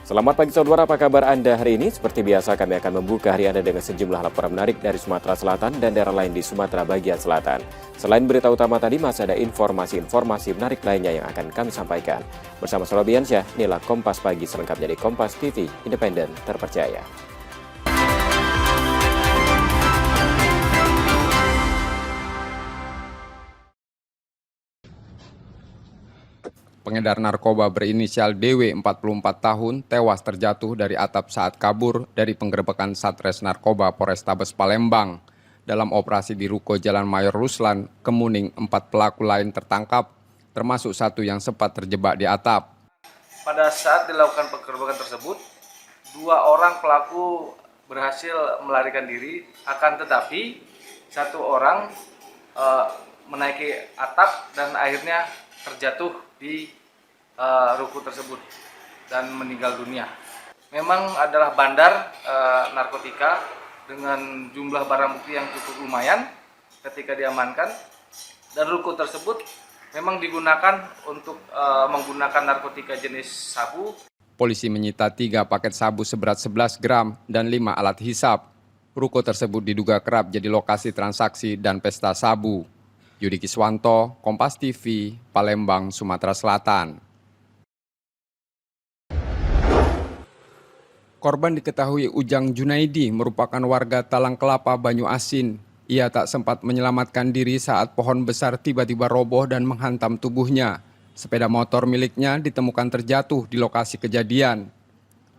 Selamat pagi saudara, apa kabar Anda hari ini? Seperti biasa kami akan membuka hari Anda dengan sejumlah laporan menarik dari Sumatera Selatan dan daerah lain di Sumatera bagian selatan. Selain berita utama tadi, masih ada informasi-informasi menarik lainnya yang akan kami sampaikan. Bersama Solobiansyah, inilah Kompas Pagi selengkapnya di Kompas TV, independen, terpercaya. Pengedar narkoba berinisial DW 44 tahun tewas terjatuh dari atap saat kabur dari penggerebekan Satres Narkoba Polrestabes Palembang. Dalam operasi di Ruko Jalan Mayor Ruslan, Kemuning, 4 pelaku lain tertangkap, termasuk satu yang sempat terjebak di atap. Pada saat dilakukan penggerebekan tersebut, 2 orang pelaku berhasil melarikan diri, akan tetapi 1 orang menaiki atap dan akhirnya terjatuh di ruko tersebut dan meninggal dunia. Memang adalah bandar narkotika dengan jumlah barang bukti yang cukup lumayan ketika diamankan, dan ruko tersebut memang digunakan untuk menggunakan narkotika jenis sabu. Polisi menyita 3 paket sabu seberat 11 gram dan 5 alat hisap. Ruko tersebut diduga kerap jadi lokasi transaksi dan pesta sabu. Yudi Kiswanto, Kompas TV, Palembang, Sumatera Selatan. Korban diketahui Ujang Junaidi merupakan warga Talang Kelapa, Banyu Asin. Ia tak sempat menyelamatkan diri saat pohon besar tiba-tiba roboh dan menghantam tubuhnya. Sepeda motor miliknya ditemukan terjatuh di lokasi kejadian.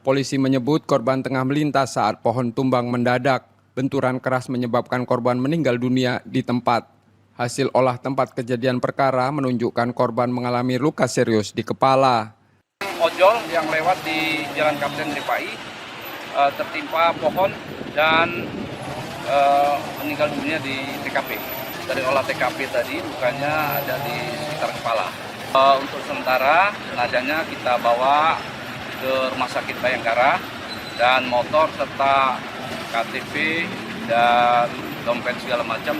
Polisi menyebut korban tengah melintas saat pohon tumbang mendadak. Benturan keras menyebabkan korban meninggal dunia di tempat. Hasil olah tempat kejadian perkara menunjukkan korban mengalami luka serius di kepala. Ojol yang lewat di Jalan Kapten DPI tertimpa pohon dan meninggal dunia di TKP. Dari olah TKP tadi lukanya ada di sekitar kepala. Untuk sementara jenazahnya kita bawa ke Rumah Sakit Bayangkara, dan motor serta KTP dan dompet segala macam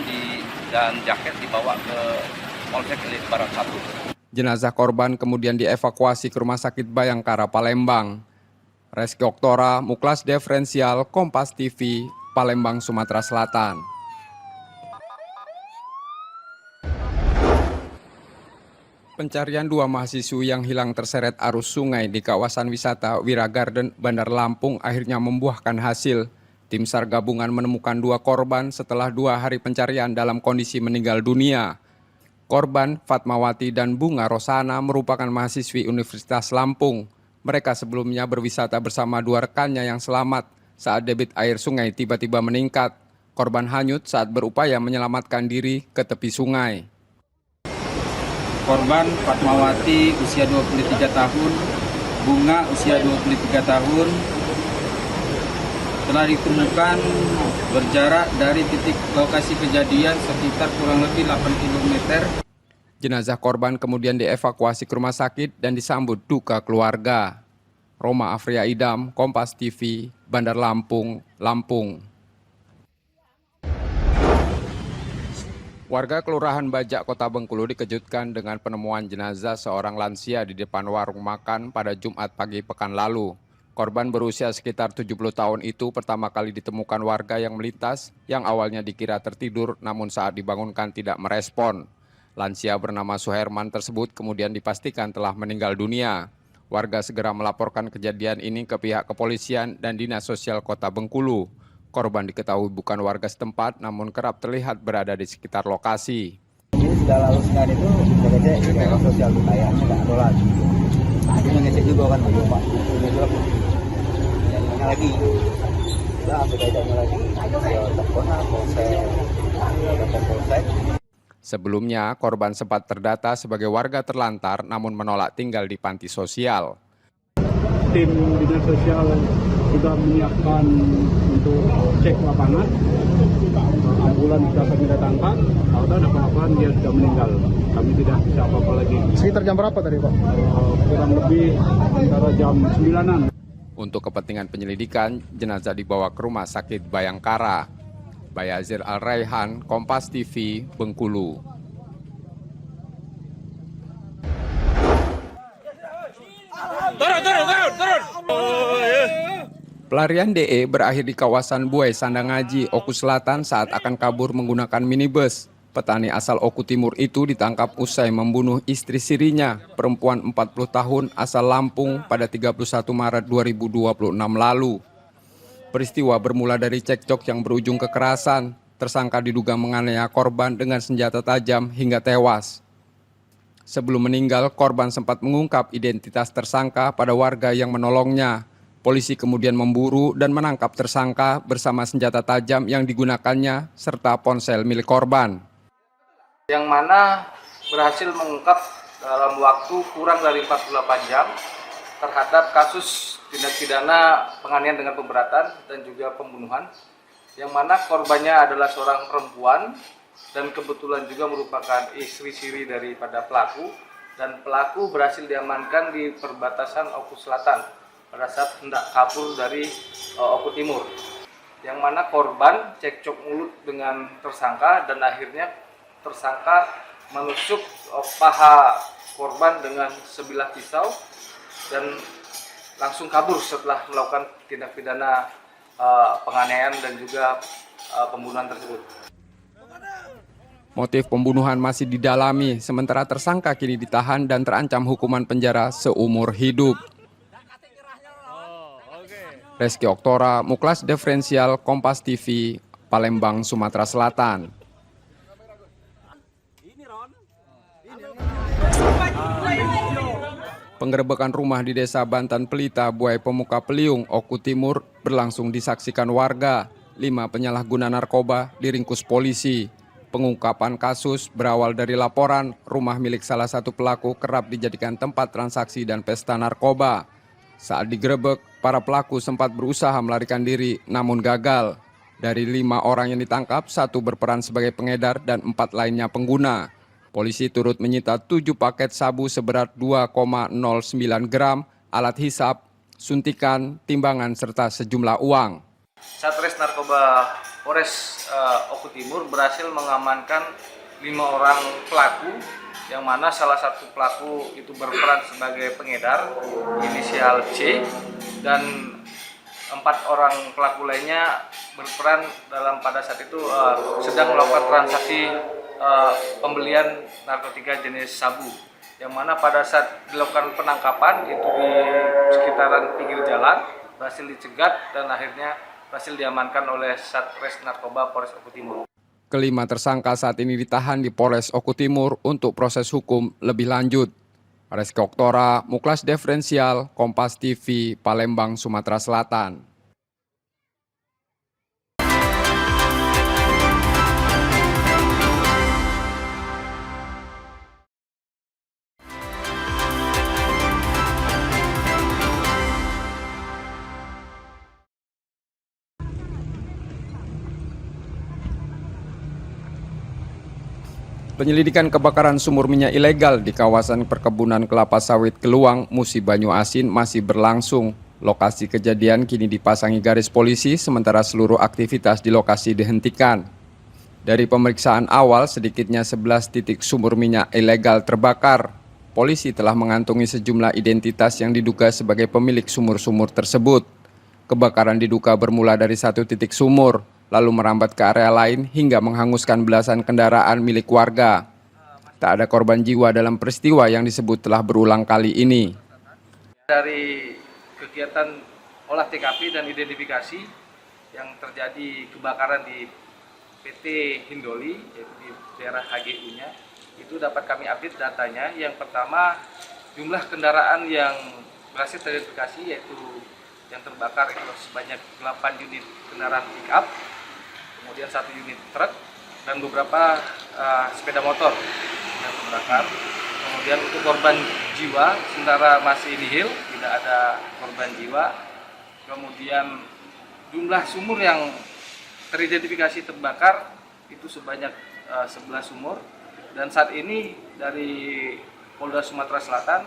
dan jaket dibawa ke Polsek Elit Barat 1. Jenazah korban kemudian dievakuasi ke Rumah Sakit Bayangkara Palembang. Reski Oktora, Muklas Diferensial, Kompas TV, Palembang, Sumatera Selatan. Pencarian 2 mahasiswa yang hilang terseret arus sungai di kawasan wisata Wira Garden, Bandar Lampung akhirnya membuahkan hasil. Tim SAR gabungan menemukan 2 korban setelah 2 hari pencarian dalam kondisi meninggal dunia. Korban Fatmawati dan Bunga Rosana merupakan mahasiswi Universitas Lampung. Mereka sebelumnya berwisata bersama 2 rekannya yang selamat saat debit air sungai tiba-tiba meningkat. Korban hanyut saat berupaya menyelamatkan diri ke tepi sungai. Korban Fatmawati usia 23 tahun, Bunga usia 23 tahun, telah ditemukan berjarak dari titik lokasi kejadian sekitar kurang lebih 8 km. Jenazah korban kemudian dievakuasi ke rumah sakit dan disambut duka keluarga. Roma Afria Idam, Kompas TV, Bandar Lampung, Lampung. Warga Kelurahan Bajak, Kota Bengkulu dikejutkan dengan penemuan jenazah seorang lansia di depan warung makan pada Jumat pagi pekan lalu. Korban berusia sekitar 70 tahun itu pertama kali ditemukan warga yang melintas yang awalnya dikira tertidur namun saat dibangunkan tidak merespon. Lansia bernama Suherman tersebut kemudian dipastikan telah meninggal dunia. Warga segera melaporkan kejadian ini ke pihak kepolisian dan Dinas Sosial Kota Bengkulu. Korban diketahui bukan warga setempat namun kerap terlihat berada di sekitar lokasi. Ini sudah lalu sekali itu ngecek ini sosial kayaknya nggak ada lagi. Tadi ngecek juga kan Pak. Ini juga lagi. Nah, bedanya lagi. Ya, telepon polsek. Sebelumnya, korban sempat terdata sebagai warga terlantar namun menolak tinggal di panti sosial. Tim Dinas Sosial sudah menyiapkan untuk cek lapangan. Ambulan sudah kami datangkan, ada lapangan dia sudah meninggal. Kami tidak bisa apa-apa lagi. Sekitar jam berapa tadi Pak? Kurang lebih antara jam 9-an. Untuk kepentingan penyelidikan, jenazah dibawa ke Rumah Sakit Bayangkara. Bayazir Al-Raihan, Kompas TV, Bengkulu. Turun. Pelarian DE berakhir di kawasan Buai Sandangaji, Oku Selatan saat akan kabur menggunakan minibus. Petani asal Oku Timur itu ditangkap usai membunuh istri sirinya, perempuan 40 tahun asal Lampung pada 31 Maret 2026 lalu. Peristiwa bermula dari cekcok yang berujung kekerasan. Tersangka diduga menganiaya korban dengan senjata tajam hingga tewas. Sebelum meninggal, korban sempat mengungkap identitas tersangka pada warga yang menolongnya. Polisi kemudian memburu dan menangkap tersangka bersama senjata tajam yang digunakannya serta ponsel milik korban. Yang mana berhasil mengungkap dalam waktu kurang dari 48 jam terhadap kasus tindak pidana penganiayaan dengan pemberatan dan juga pembunuhan, yang mana korbannya adalah seorang perempuan dan kebetulan juga merupakan istri siri daripada pelaku, dan pelaku berhasil diamankan di perbatasan Oku Selatan pada saat hendak kabur dari Oku Timur, yang mana korban cekcok mulut dengan tersangka dan akhirnya tersangka menusuk paha korban dengan sebilah pisau dan langsung kabur setelah melakukan tindak pidana penganiayaan dan juga pembunuhan tersebut. Motif pembunuhan masih didalami, sementara tersangka kini ditahan dan terancam hukuman penjara seumur hidup. Reski Oktora, Muklas Diferensial, Kompas TV, Palembang, Sumatera Selatan. Penggerebekan rumah di Desa Bantan Pelita, Buai Pemuka Peliung, Oku Timur berlangsung disaksikan warga. 5 penyalahguna narkoba diringkus polisi. Pengungkapan kasus berawal dari laporan rumah milik salah satu pelaku kerap dijadikan tempat transaksi dan pesta narkoba. Saat digerebek, para pelaku sempat berusaha melarikan diri namun gagal. Dari 5 orang yang ditangkap, 1 berperan sebagai pengedar dan 4 lainnya pengguna. Polisi turut menyita 7 paket sabu seberat 2,09 gram, alat hisap, suntikan, timbangan, serta sejumlah uang. Satres Narkoba Polres Oku Timur berhasil mengamankan 5 orang pelaku, yang mana salah satu pelaku itu berperan sebagai pengedar, inisial C, dan 4 orang pelaku lainnya berperan dalam pada saat itu sedang melakukan transaksi pembelian narkotika jenis sabu, yang mana pada saat dilakukan penangkapan itu di sekitaran pinggir jalan berhasil dicegat dan akhirnya berhasil diamankan oleh Satres Narkoba Polres Oku Timur. Kelima tersangka saat ini ditahan di Polres Oku Timur untuk proses hukum lebih lanjut. Reski Oktora, Muklas Diferensial, Kompas TV, Palembang, Sumatera Selatan. Penyelidikan kebakaran sumur minyak ilegal di kawasan perkebunan kelapa sawit Keluang, Musi Banyu Asin masih berlangsung. Lokasi kejadian kini dipasangi garis polisi, sementara seluruh aktivitas di lokasi dihentikan. Dari pemeriksaan awal, sedikitnya 11 titik sumur minyak ilegal terbakar. Polisi telah mengantongi sejumlah identitas yang diduga sebagai pemilik sumur-sumur tersebut. Kebakaran diduga bermula dari 1 titik sumur, lalu merambat ke area lain hingga menghanguskan belasan kendaraan milik warga. Tak ada korban jiwa dalam peristiwa yang disebut telah berulang kali ini. Dari kegiatan olah TKP dan identifikasi yang terjadi kebakaran di PT Hindoli, yaitu di daerah HGU-nya, itu dapat kami update datanya. Yang pertama, jumlah kendaraan yang berhasil teridentifikasi yaitu yang terbakar itu sebanyak 8 unit kendaraan pick-up, kemudian 1 unit truk, dan beberapa sepeda motor yang terbakar. Kemudian untuk korban jiwa sementara masih nihil, tidak ada korban jiwa. Kemudian jumlah sumur yang teridentifikasi terbakar itu sebanyak 11 sumur, dan saat ini dari Polda Sumatera Selatan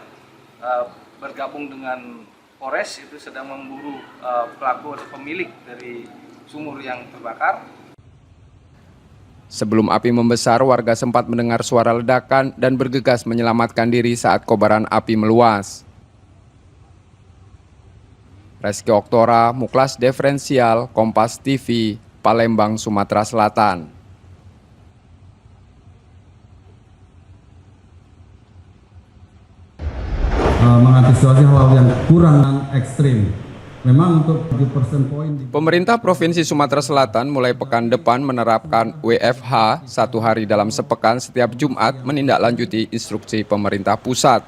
bergabung dengan Polres itu sedang memburu pelaku atau pemilik dari sumur yang terbakar. Sebelum api membesar, warga sempat mendengar suara ledakan dan bergegas menyelamatkan diri saat kobaran api meluas. Reski Oktora, Muklas Diferensial, Kompas TV, Palembang, Sumatera Selatan. Mengantisipasi hal-hal yang kurang ekstrim. Memang untuk 7% poin. Pemerintah Provinsi Sumatera Selatan mulai pekan depan menerapkan WFH 1 hari dalam sepekan setiap Jumat menindaklanjuti instruksi pemerintah pusat.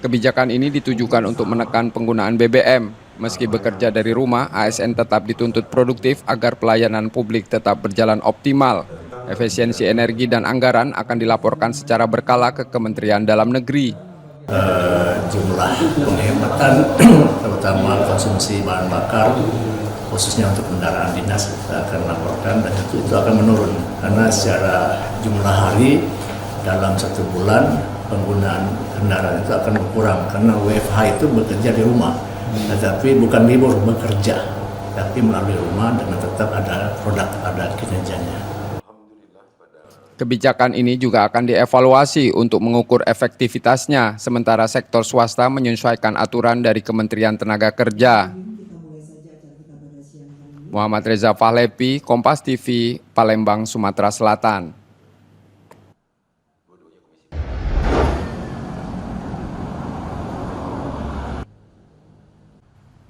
Kebijakan ini ditujukan untuk menekan penggunaan BBM. Meski bekerja dari rumah, ASN tetap dituntut produktif agar pelayanan publik tetap berjalan optimal. Efisiensi energi dan anggaran akan dilaporkan secara berkala ke Kementerian Dalam Negeri. Jumlah penghematan terutama konsumsi bahan bakar khususnya untuk kendaraan dinas kita akan laporkan dan itu akan menurun karena secara jumlah hari dalam 1 bulan penggunaan kendaraan itu akan berkurang karena WFH itu bekerja di rumah tetapi bukan libur bekerja tapi melalui rumah dan tetap ada produk ada kinerjanya. Kebijakan ini juga akan dievaluasi untuk mengukur efektivitasnya, sementara sektor swasta menyesuaikan aturan dari Kementerian Tenaga Kerja. Muhammad Reza Fahlepi, Kompas TV, Palembang, Sumatera Selatan.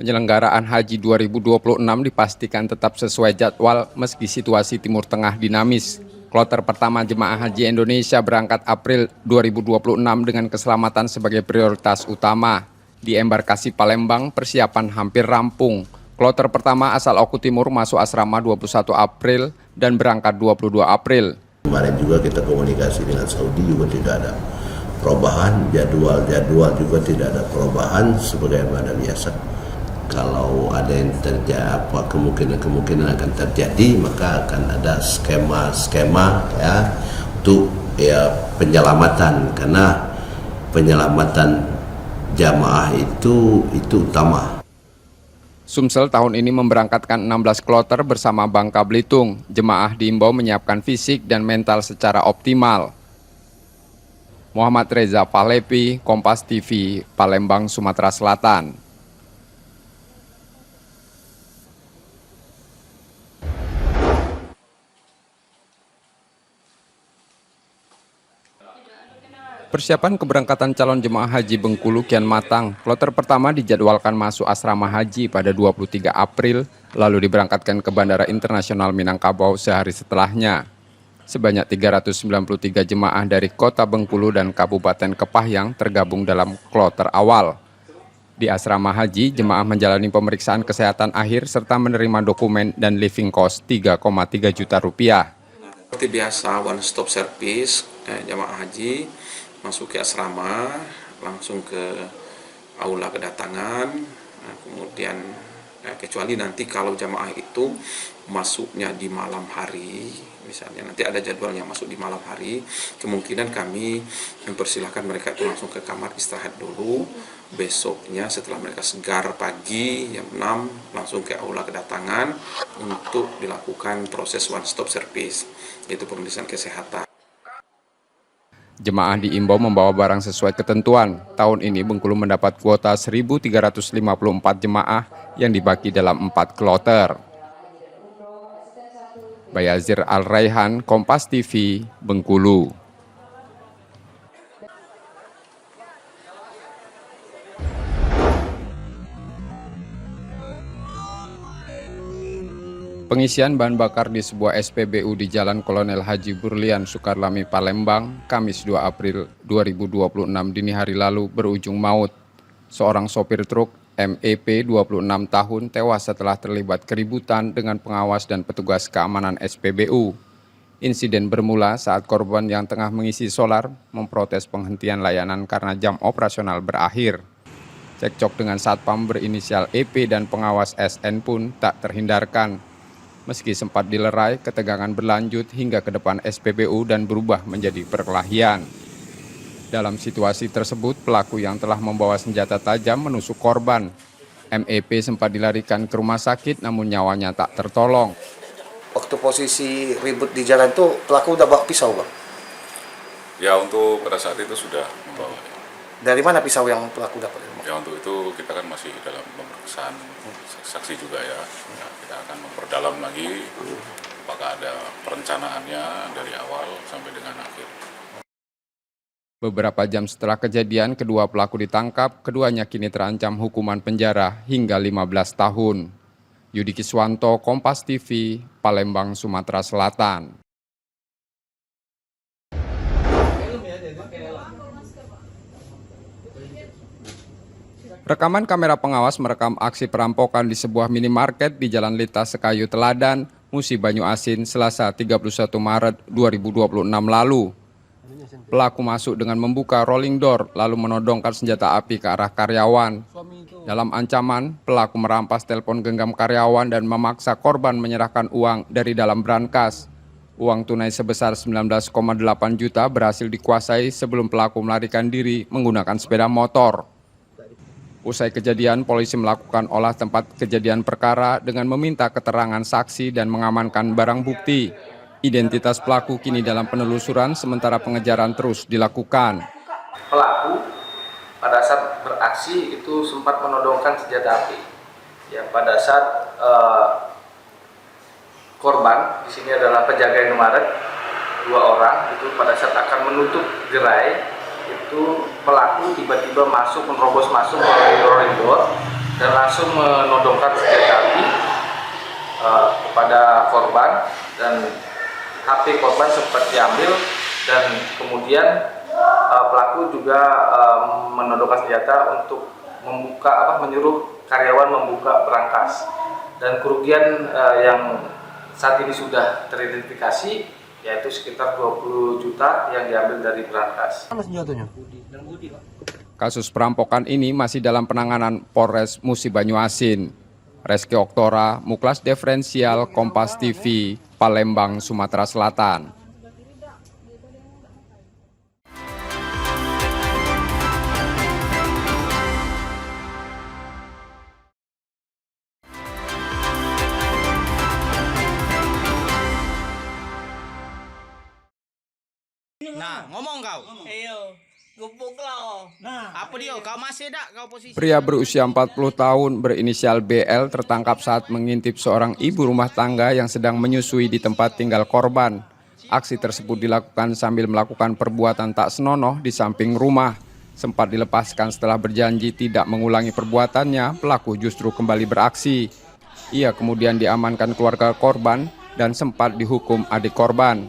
Penyelenggaraan Haji 2026 dipastikan tetap sesuai jadwal meski situasi Timur Tengah dinamis. Kloter pertama jemaah haji Indonesia berangkat April 2026 dengan keselamatan sebagai prioritas utama. Di embarkasi Palembang, persiapan hampir rampung. Kloter pertama asal Oku Timur masuk asrama 21 April dan berangkat 22 April. Kemarin juga kita komunikasi dengan Saudi juga tidak ada perubahan, jadwal juga tidak ada perubahan sebagaimana biasa. Kalau ada yang terjadi apa kemungkinan akan terjadi maka akan ada skema ya untuk ya penyelamatan karena penyelamatan jamaah itu utama. Sumsel tahun ini memberangkatkan 16 kloter bersama Bangka Belitung. Jemaah diimbau menyiapkan fisik dan mental secara optimal. Muhammad Reza Fahlepi, Kompas TV, Palembang, Sumatera Selatan. Persiapan keberangkatan calon jemaah haji Bengkulu kian matang. Kloter pertama dijadwalkan masuk asrama haji pada 23 April, lalu diberangkatkan ke Bandara Internasional Minangkabau sehari setelahnya. Sebanyak 393 jemaah dari Kota Bengkulu dan Kabupaten Kepahyang tergabung dalam kloter awal. Di asrama haji, jemaah menjalani pemeriksaan kesehatan akhir serta menerima dokumen dan living cost 3,3 juta rupiah. Seperti biasa, one stop service jemaah haji masuk ke asrama, langsung ke aula kedatangan, kemudian kecuali nanti kalau jamaah itu masuknya di malam hari, misalnya nanti ada jadwalnya masuk di malam hari, kemungkinan kami mempersilahkan mereka itu langsung ke kamar istirahat dulu, besoknya setelah mereka segar pagi jam 6 langsung ke aula kedatangan untuk dilakukan proses one stop service, yaitu pemeriksaan kesehatan. Jemaah diimbau membawa barang sesuai ketentuan. Tahun ini Bengkulu mendapat kuota 1.354 jemaah yang dibagi dalam 4 kloter. Bayazir Al-Raihan, Kompas TV, Bengkulu. Pengisian bahan bakar di sebuah SPBU di Jalan Kolonel Haji Burlian Sukarlami, Palembang, Kamis 2 April 2026 dini hari lalu berujung maut. Seorang sopir truk MEP 26 tahun tewas setelah terlibat keributan dengan pengawas dan petugas keamanan SPBU. Insiden bermula saat korban yang tengah mengisi solar memprotes penghentian layanan karena jam operasional berakhir. Cekcok dengan satpam berinisial EP dan pengawas SN pun tak terhindarkan. Meski sempat dilerai, ketegangan berlanjut hingga ke depan SPBU dan berubah menjadi perkelahian. Dalam situasi tersebut, pelaku yang telah membawa senjata tajam menusuk korban. MEP sempat dilarikan ke rumah sakit namun nyawanya tak tertolong. Waktu posisi ribut di jalan itu pelaku udah bawa pisau, Bang? Ya, untuk pada saat itu sudah membawa. Dari mana pisau yang pelaku dapat? Ya untuk itu kita kan masih dalam pemeriksaan saksi juga ya. Kita akan memperdalam lagi apakah ada perencanaannya dari awal sampai dengan akhir. Beberapa jam setelah kejadian, kedua pelaku ditangkap, keduanya kini terancam hukuman penjara hingga 15 tahun. Yudi Kiswanto, Kompas TV, Palembang, Sumatera Selatan. Rekaman kamera pengawas merekam aksi perampokan di sebuah minimarket di Jalan Litas Sekayu Teladan, Musi Banyuasin, Selasa 31 Maret 2026 lalu. Pelaku masuk dengan membuka rolling door lalu menodongkan senjata api ke arah karyawan. Dalam ancaman, pelaku merampas telepon genggam karyawan dan memaksa korban menyerahkan uang dari dalam brankas. Uang tunai sebesar 19,8 juta berhasil dikuasai sebelum pelaku melarikan diri menggunakan sepeda motor. Usai kejadian, polisi melakukan olah tempat kejadian perkara dengan meminta keterangan saksi dan mengamankan barang bukti. Identitas pelaku kini dalam penelusuran sementara pengejaran terus dilakukan. Pelaku pada saat beraksi itu sempat menodongkan senjata api. Ya, pada saat korban di sini adalah penjaga Indomaret, 2 orang itu pada saat akan menutup gerai itu pelaku tiba-tiba menerobos masuk melalui rolling door dan langsung menodongkan senjata api kepada korban dan HP korban sempat diambil dan kemudian pelaku juga menodongkan senjata untuk menyuruh karyawan membuka brankas dan kerugian yang saat ini sudah teridentifikasi yaitu sekitar 20 juta yang diambil dari brankas. Kasus perampokan ini masih dalam penanganan Polres Musi Banyuasin. Reski Oktora, Muklas Diferensial, Kompas TV, Palembang, Sumatera Selatan. Nah, ngomong kau. Ayo, gubuk lah. Nah, apa dia? Kau masih tak kau posisi? Pria berusia 40 tahun berinisial BL tertangkap saat mengintip seorang ibu rumah tangga yang sedang menyusui di tempat tinggal korban. Aksi tersebut dilakukan sambil melakukan perbuatan tak senonoh di samping rumah. Sempat dilepaskan setelah berjanji tidak mengulangi perbuatannya, pelaku justru kembali beraksi. Ia kemudian diamankan keluarga korban dan sempat dihukum adik korban.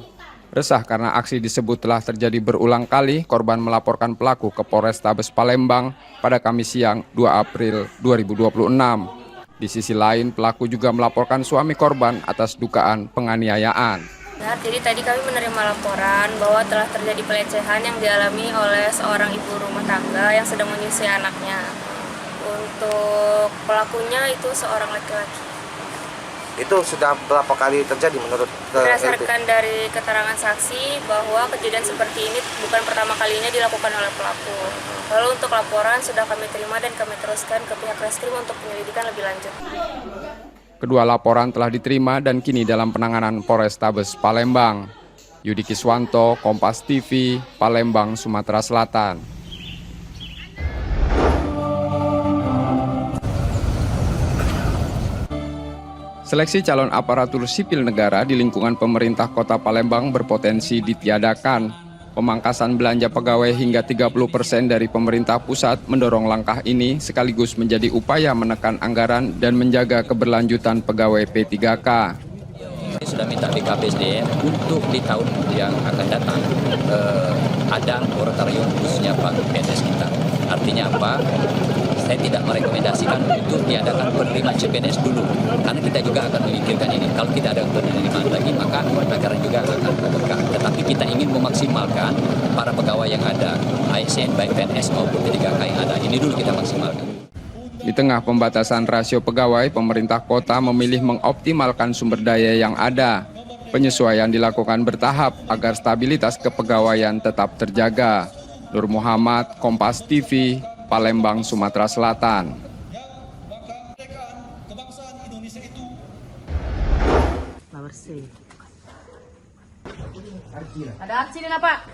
Resah karena aksi disebut telah terjadi berulang kali, korban melaporkan pelaku ke Polrestabes Palembang pada Kamis siang 2 April 2026. Di sisi lain, pelaku juga melaporkan suami korban atas dugaan penganiayaan. Nah, jadi tadi kami menerima laporan bahwa telah terjadi pelecehan yang dialami oleh seorang ibu rumah tangga yang sedang menyusui anaknya. Untuk pelakunya itu seorang laki-laki. Itu sudah berapa kali terjadi menurut berdasarkan dari keterangan saksi bahwa kejadian seperti ini bukan pertama kalinya dilakukan oleh pelaku. Lalu untuk laporan sudah kami terima dan kami teruskan ke pihak reskrim untuk penyelidikan lebih lanjut. Kedua laporan telah diterima dan kini dalam penanganan Polrestabes Palembang. Yudi Kiswanto, Kompas TV, Palembang, Sumatera Selatan. Seleksi calon aparatur sipil negara di lingkungan pemerintah Kota Palembang berpotensi ditiadakan. Pemangkasan belanja pegawai hingga 30% dari pemerintah pusat mendorong langkah ini sekaligus menjadi upaya menekan anggaran dan menjaga keberlanjutan pegawai P3K. Sudah minta BKPSDM untuk di tahun yang akan datang ada moratorium khususnya PNS kita. Artinya apa? Saya tidak merekomendasikan untuk diadakan penerimaan CPNS dulu, karena kita juga akan memikirkan ini. Kalau tidak ada penerimaan lagi, maka anggaran juga akan membengkak. Tetapi kita ingin memaksimalkan para pegawai yang ada, ASN, baik PNS maupun P3K yang ada. Ini dulu kita maksimalkan. Di tengah pembatasan rasio pegawai, pemerintah kota memilih mengoptimalkan sumber daya yang ada. Penyesuaian dilakukan bertahap agar stabilitas kepegawaian tetap terjaga. Nur Muhammad, Kompas TV, Palembang, Sumatera Selatan. Ada aksi ini apa?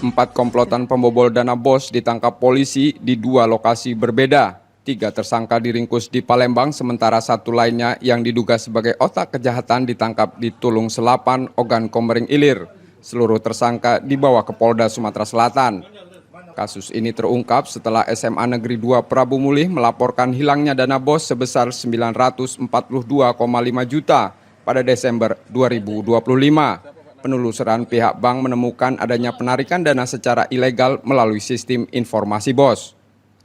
4 komplotan pembobol dana BOS ditangkap polisi di 2 lokasi berbeda. 3 tersangka diringkus di Palembang, sementara 1 lainnya yang diduga sebagai otak kejahatan ditangkap di Tulung Selapan, Ogan Komering Ilir. Seluruh tersangka dibawa ke Polda Sumatera Selatan. Kasus ini terungkap setelah SMA Negeri 2 Prabu Mulih melaporkan hilangnya dana BOS sebesar 942,5 juta pada Desember 2025. Penelusuran pihak bank menemukan adanya penarikan dana secara ilegal melalui sistem informasi BOS.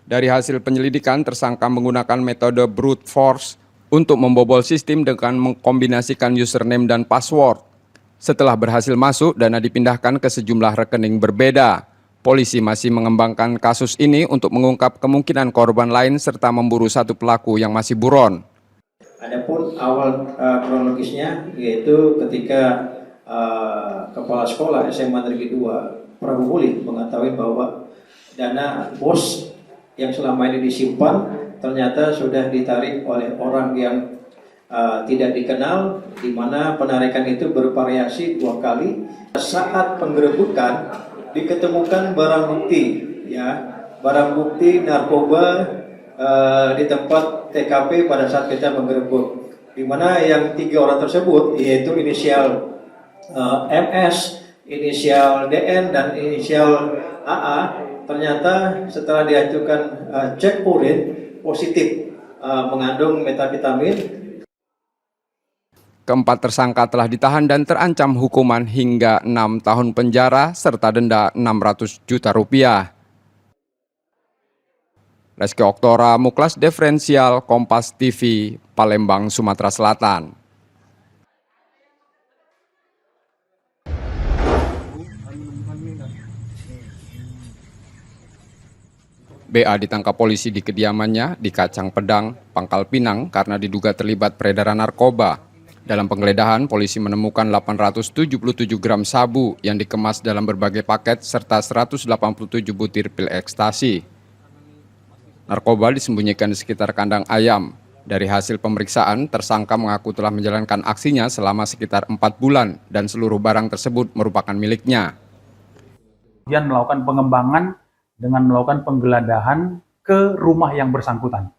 Dari hasil penyelidikan, tersangka menggunakan metode brute force untuk membobol sistem dengan mengkombinasikan username dan password. Setelah berhasil masuk, dana dipindahkan ke sejumlah rekening berbeda. Polisi masih mengembangkan kasus ini untuk mengungkap kemungkinan korban lain serta memburu 1 pelaku yang masih buron. Adapun awal kronologisnya yaitu ketika Kepala Sekolah SMA Negeri 2 Prabu Mulih mengetahui bahwa dana BOS yang selama ini disimpan ternyata sudah ditarik oleh orang yang tidak dikenal, di mana penarikan itu bervariasi 2 kali. Saat penggerebekan diketemukan barang bukti, barang bukti narkoba di tempat TKP pada saat kita menggerebek, di mana yang 3 orang tersebut yaitu inisial MS, inisial DN, dan inisial AA ternyata setelah diajukan cek urin positif mengandung metavitamin. Keempat tersangka telah ditahan dan terancam hukuman hingga 6 tahun penjara serta denda 600 juta rupiah. Reski Oktora, Muklas Diferensial, Kompas TV, Palembang, Sumatera Selatan. BA ditangkap polisi di kediamannya di Kacang Pedang, Pangkal Pinang karena diduga terlibat peredaran narkoba. Dalam penggeledahan, polisi menemukan 877 gram sabu yang dikemas dalam berbagai paket serta 187 butir pil ekstasi. Narkoba disembunyikan di sekitar kandang ayam. Dari hasil pemeriksaan, tersangka mengaku telah menjalankan aksinya selama sekitar 4 bulan dan seluruh barang tersebut merupakan miliknya. Kemudian melakukan pengembangan dengan melakukan penggeledahan ke rumah yang bersangkutan.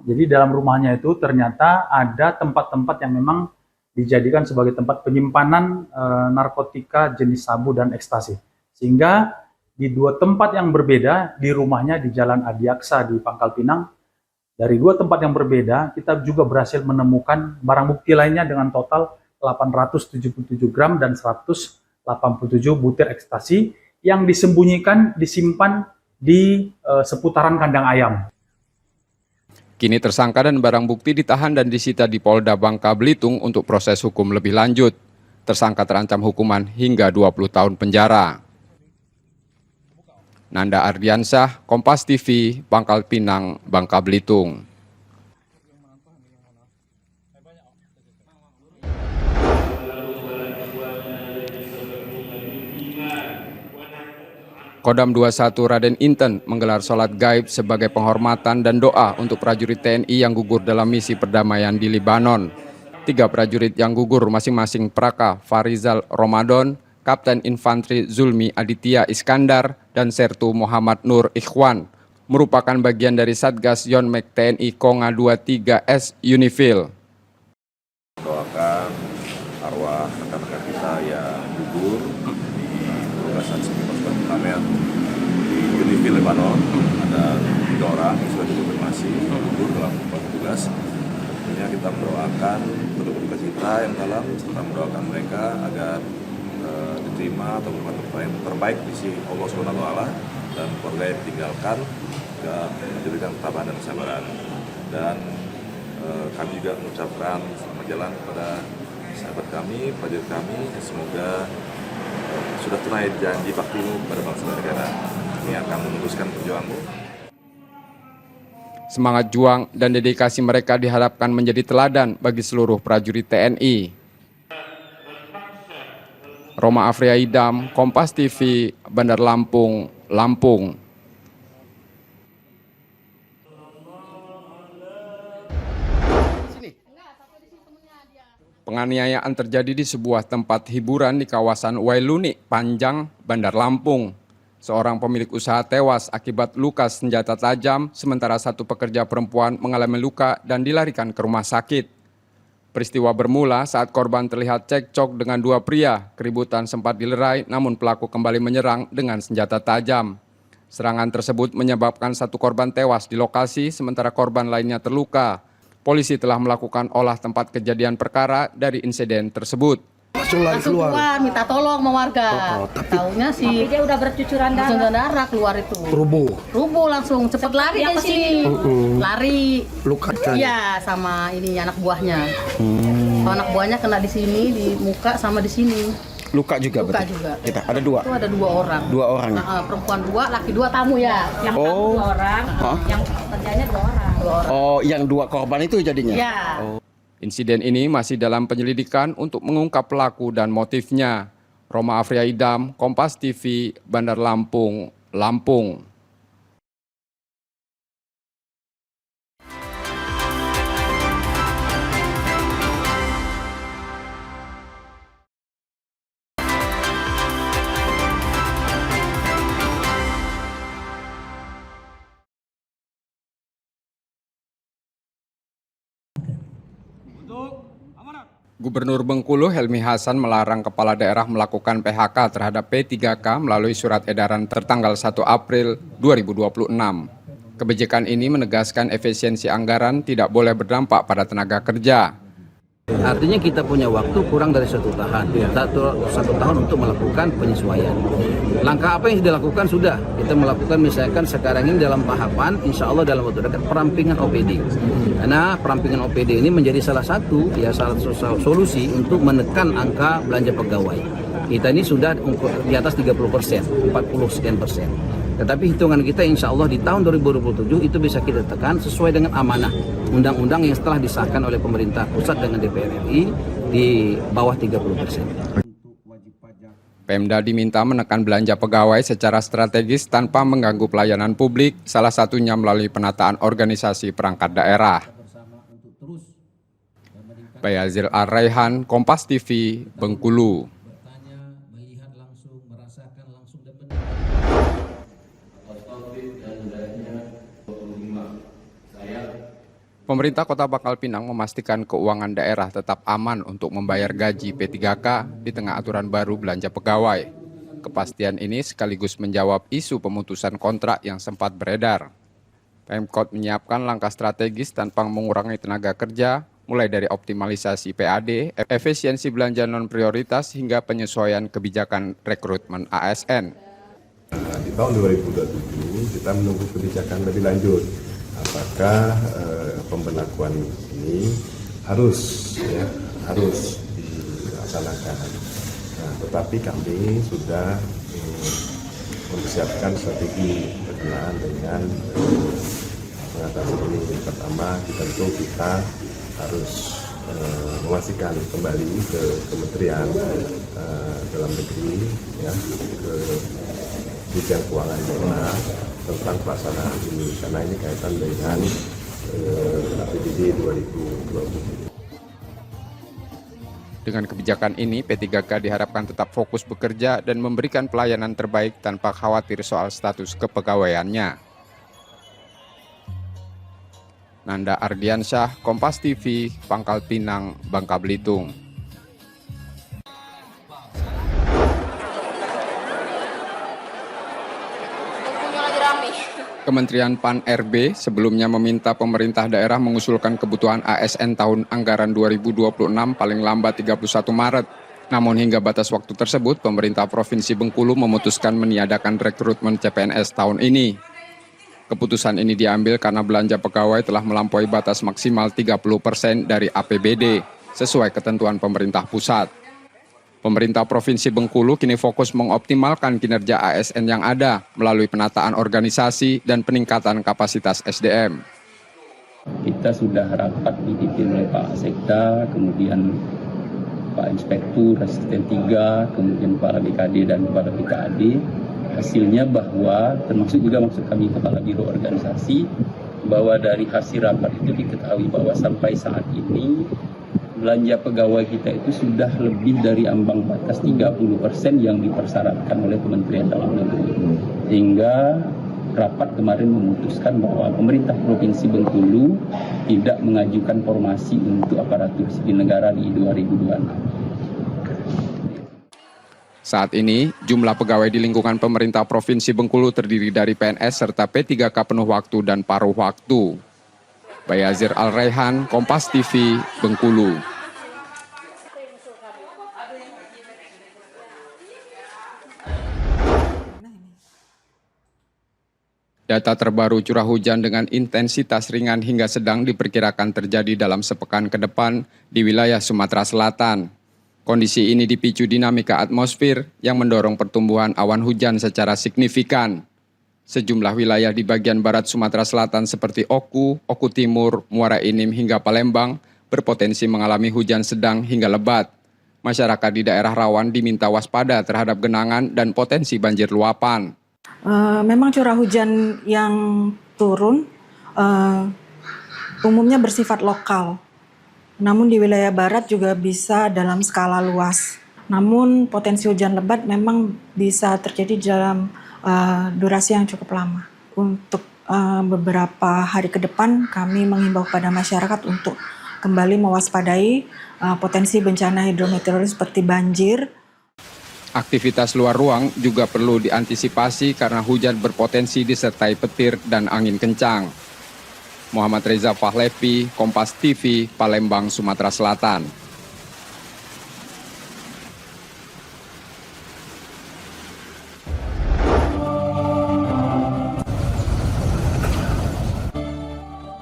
Jadi dalam rumahnya itu ternyata ada tempat-tempat yang memang dijadikan sebagai tempat penyimpanan narkotika jenis sabu dan ekstasi. Sehingga di 2 tempat yang berbeda, di rumahnya di Jalan Adiaksa di Pangkal Pinang, dari 2 tempat yang berbeda, kita juga berhasil menemukan barang bukti lainnya dengan total 877 gram dan 187 butir ekstasi yang disembunyikan, disimpan di seputaran kandang ayam. Kini tersangka dan barang bukti ditahan dan disita di Polda Bangka Belitung untuk proses hukum lebih lanjut. Tersangka terancam hukuman hingga 20 tahun penjara. Nanda Ardiansyah, Kompas TV, Pangkal Pinang, Bangka Belitung. Kodam 21 Raden Inten menggelar sholat gaib sebagai penghormatan dan doa untuk prajurit TNI yang gugur dalam misi perdamaian di Libanon. 3 prajurit yang gugur masing-masing Praka Farizal Ramadan, Kapten Infanteri Zulmi Aditya Iskandar, dan Sertu Muhammad Nur Ikhwan merupakan bagian dari Satgas Yonmek TNI Konga 23S Unifil. Doakan arwah rekan-rekan kita yang gugur di penugasan pasukan perdamaian di Unifil Lebanon. Ada 3 orang yang sudah dikonfirmasi gugur dalam tugas. Tentunya kita mendoakan petugas kita yang dalam serta mendoakan mereka agar diterima atau berbuat terbaik di sisi Allah SWT dan keluarga yang ditinggalkan menjadikan ketabahan dan kesabaran. Dan kami juga mengucapkan selamat jalan kepada sahabat kami, prajurit kami, semoga sudah tunai janji baktimu kepada bangsa dan negara. Kami akan meneruskan perjuanganmu. Semangat juang dan dedikasi mereka diharapkan menjadi teladan bagi seluruh prajurit TNI. Roma Afriaidam, Kompas TV, Bandar Lampung, Lampung. Penganiayaan terjadi di sebuah tempat hiburan di kawasan Wailuni, Panjang, Bandar Lampung. Seorang pemilik usaha tewas akibat luka senjata tajam, sementara satu pekerja perempuan mengalami luka dan dilarikan ke rumah sakit. Peristiwa bermula saat korban terlihat cekcok dengan dua pria. Keributan sempat dilerai, namun pelaku kembali menyerang dengan senjata tajam. Serangan tersebut menyebabkan satu korban tewas di lokasi, sementara korban lainnya terluka. Polisi telah melakukan olah tempat kejadian perkara dari insiden tersebut. Langsung keluar, minta tolong sama warga. Taunya sih dia udah bercucuran darah keluar itu. Rubuh langsung, cepet lari ke sini. Lari. Luka. Iya, sama ini anak buahnya. Anak buahnya kena di sini, di muka sama di sini. Luka juga. Luka juga. Kita ada dua. Itu ada dua orang. Dua orang. Perempuan dua, laki dua, tamu ya. Yang tamu dua orang, yang kerjanya dua orang. Oh, yang dua korban itu jadinya? Iya. Insiden ini masih dalam penyelidikan untuk mengungkap pelaku dan motifnya. Roma Afria Idam, Kompas TV, Bandar Lampung, Lampung. Gubernur Bengkulu Helmi Hasan melarang kepala daerah melakukan PHK terhadap P3K melalui surat edaran tertanggal 1 April 2026. Kebijakan ini menegaskan efisiensi anggaran tidak boleh berdampak pada tenaga kerja. Artinya kita punya waktu kurang dari satu tahun untuk melakukan penyesuaian. Langkah apa yang sudah dilakukan sudah. Kita melakukan misalkan sekarang ini dalam tahapan, insya Allah dalam waktu dekat perampingan OPD. Karena perampingan OPD ini menjadi salah satu solusi untuk menekan angka belanja pegawai. Kita ini sudah di atas 30%, 40 sekian persen. Tetapi hitungan kita insya Allah di tahun 2027 itu bisa kita tekan sesuai dengan amanah undang-undang yang setelah disahkan oleh pemerintah pusat dengan DPR RI di bawah 30%. Pemda diminta menekan belanja pegawai secara strategis tanpa mengganggu pelayanan publik, salah satunya melalui penataan organisasi perangkat daerah. Bayazil Ar-Raihan, Kompas TV, Bengkulu. Pemerintah Kota Pangkal Pinang memastikan keuangan daerah tetap aman untuk membayar gaji P3K di tengah aturan baru belanja pegawai. Kepastian ini sekaligus menjawab isu pemutusan kontrak yang sempat beredar. Pemkot menyiapkan langkah strategis tanpa mengurangi tenaga kerja, mulai dari optimalisasi PAD, efisiensi belanja non-prioritas, hingga penyesuaian kebijakan rekrutmen ASN. Di tahun 2027 kita menunggu kebijakan lebih lanjut. Apakah pemberlakuan ini harus dilaksanakan. Nah, tetapi kami sudah mempersiapkan strategi berkenaan dengan mengatasi ini. Pertama, tentu kita harus memastikan kembali ke Kementerian Dalam Negeri, ya, ke Bidang Keuangan Daerah tentang pelaksanaan ini, karena ini kaitan dengan APBD 2020. Dengan kebijakan ini, P3K diharapkan tetap fokus bekerja dan memberikan pelayanan terbaik tanpa khawatir soal status kepegawaiannya. Nanda Ardiansyah, Kompas TV, Pangkal Pinang, Bangka Belitung. Kementerian PAN-RB sebelumnya meminta pemerintah daerah mengusulkan kebutuhan ASN tahun anggaran 2026 paling lambat 31 Maret. Namun hingga batas waktu tersebut, pemerintah Provinsi Bengkulu memutuskan meniadakan rekrutmen CPNS tahun ini. Keputusan ini diambil karena belanja pegawai telah melampaui batas maksimal 30% dari APBD, sesuai ketentuan pemerintah pusat. Pemerintah Provinsi Bengkulu kini fokus mengoptimalkan kinerja ASN yang ada melalui penataan organisasi dan peningkatan kapasitas SDM. Kita sudah rapat dipimpin oleh Pak Sekda, kemudian Pak Inspektur, Asisten 3, kemudian para BKD dan para BKAD. Hasilnya bahwa, termasuk juga maksud kami Kepala Biro Organisasi, bahwa dari hasil rapat itu diketahui bahwa sampai saat ini belanja pegawai kita itu sudah lebih dari ambang batas 30% yang dipersyaratkan oleh Kementerian Dalam Negeri. Sehingga rapat kemarin memutuskan bahwa pemerintah Provinsi Bengkulu tidak mengajukan formasi untuk aparatur sipil negara di 2026. Saat ini, jumlah pegawai di lingkungan pemerintah Provinsi Bengkulu terdiri dari PNS serta P3K penuh waktu dan paruh waktu. Bayazir Al-Raihan, Kompas TV, Bengkulu. Data terbaru curah hujan dengan intensitas ringan hingga sedang diperkirakan terjadi dalam sepekan ke depan di wilayah Sumatera Selatan. Kondisi ini dipicu dinamika atmosfer yang mendorong pertumbuhan awan hujan secara signifikan. Sejumlah wilayah di bagian barat Sumatera Selatan seperti Oku, Oku Timur, Muara Enim hingga Palembang berpotensi mengalami hujan sedang hingga lebat. Masyarakat di daerah rawan diminta waspada terhadap genangan dan potensi banjir luapan. Memang curah hujan yang turun umumnya bersifat lokal. Namun di wilayah barat juga bisa dalam skala luas. Namun potensi hujan lebat memang bisa terjadi dalam durasi yang cukup lama. Untuk beberapa hari ke depan kami mengimbau kepada masyarakat untuk kembali mewaspadai potensi bencana hidrometeorologi seperti banjir. Aktivitas luar ruang juga perlu diantisipasi karena hujan berpotensi disertai petir dan angin kencang. Muhammad Reza Fahlevi, Kompas TV, Palembang, Sumatera Selatan.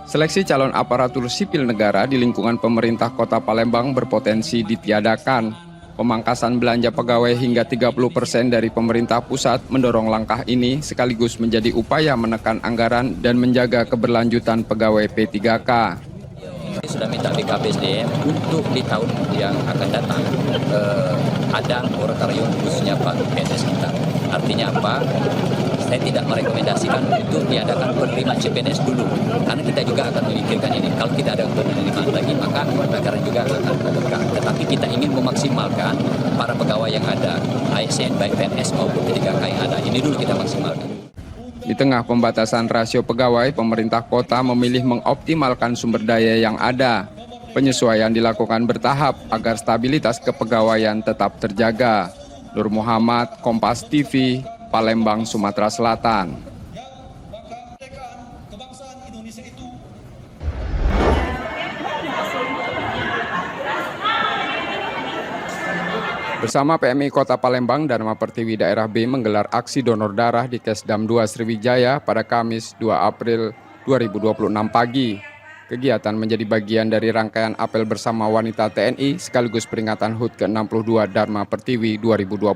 Seleksi calon aparatur sipil negara di lingkungan pemerintah Kota Palembang berpotensi ditiadakan. Pemangkasan belanja pegawai hingga 30% dari pemerintah pusat mendorong langkah ini sekaligus menjadi upaya menekan anggaran dan menjaga keberlanjutan pegawai P3K. Sudah minta BKPSDM untuk di tahun yang akan datang ada moratorium khususnya bagi PNS kita. Artinya apa? Saya tidak merekomendasikan untuk diadakan penerimaan CPNS dulu, karena kita juga akan memikirkan ini. Kalau kita ada penerimaan lagi, maka anggaran juga akan membengkak. Tetapi kita ingin memaksimalkan para pegawai yang ada, ASN baik PNS maupun P3K yang ada. Ini dulu kita maksimalkan. Di tengah pembatasan rasio pegawai, pemerintah kota memilih mengoptimalkan sumber daya yang ada. Penyesuaian dilakukan bertahap agar stabilitas kepegawaian tetap terjaga. Nur Muhammad, Kompas TV, Palembang, Sumatera Selatan. Bersama PMI Kota Palembang, Dharma Pertiwi Daerah B menggelar aksi donor darah di Kesdam 2 Sriwijaya pada Kamis 2 April 2026 pagi. Kegiatan menjadi bagian dari rangkaian apel bersama wanita TNI sekaligus peringatan HUT ke-62 Dharma Pertiwi 2026.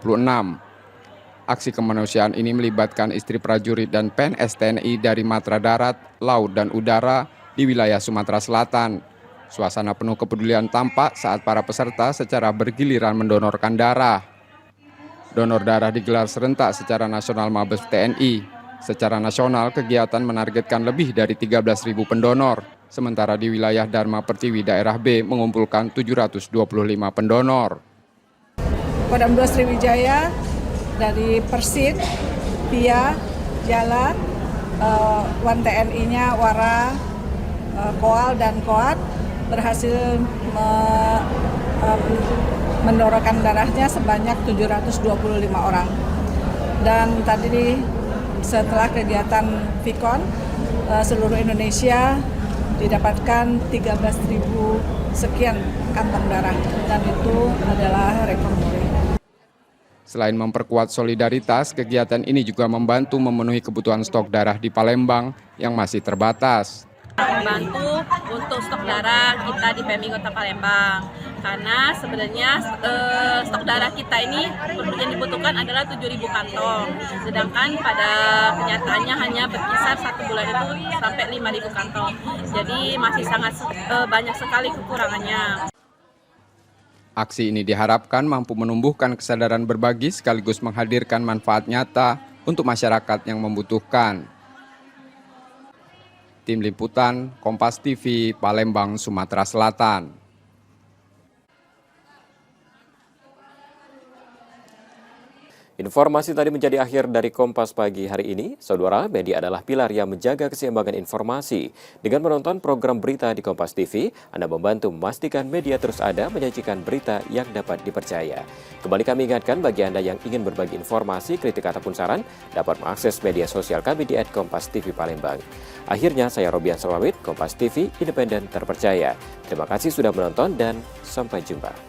Aksi kemanusiaan ini melibatkan istri prajurit dan PNS TNI dari Matra Darat, Laut, dan Udara di wilayah Sumatera Selatan. Suasana penuh kepedulian tampak saat para peserta secara bergiliran mendonorkan darah. Donor darah digelar serentak secara nasional Mabes TNI. Secara nasional, kegiatan menargetkan lebih dari 13.000 pendonor. Sementara di wilayah Dharma Pertiwi Daerah B mengumpulkan 725 pendonor. Kodam 2 Sriwijaya dari Persit, Pia, Jala, Wan TNI-nya, Wara, Koal, dan Koat berhasil mendonorkan darahnya sebanyak 725 orang. Dan tadi setelah kegiatan Vikon, seluruh Indonesia didapatkan 13.000 sekian kantong darah, dan itu adalah rekor muri. Selain memperkuat solidaritas, kegiatan ini juga membantu memenuhi kebutuhan stok darah di Palembang yang masih terbatas. Membantu untuk stok darah kita di PMI Kota Palembang, karena sebenarnya stok darah kita ini yang dibutuhkan adalah 7.000 kantong, sedangkan pada kenyataannya hanya berkisar 1 bulan itu sampai 5.000 kantong, jadi masih sangat banyak sekali kekurangannya. Aksi ini diharapkan mampu menumbuhkan kesadaran berbagi sekaligus menghadirkan manfaat nyata untuk masyarakat yang membutuhkan. Tim Liputan, Kompas TV, Palembang, Sumatera Selatan. Informasi tadi menjadi akhir dari Kompas Pagi hari ini. Saudara, media adalah pilar yang menjaga keseimbangan informasi. Dengan menonton program berita di Kompas TV, Anda membantu memastikan media terus ada menyajikan berita yang dapat dipercaya. Kembali kami ingatkan bagi Anda yang ingin berbagi informasi, kritik ataupun saran, dapat mengakses media sosial kami di @kompas.tv Palembang. Akhirnya, saya Robian Pamit, Kompas TV, independen terpercaya. Terima kasih sudah menonton dan sampai jumpa.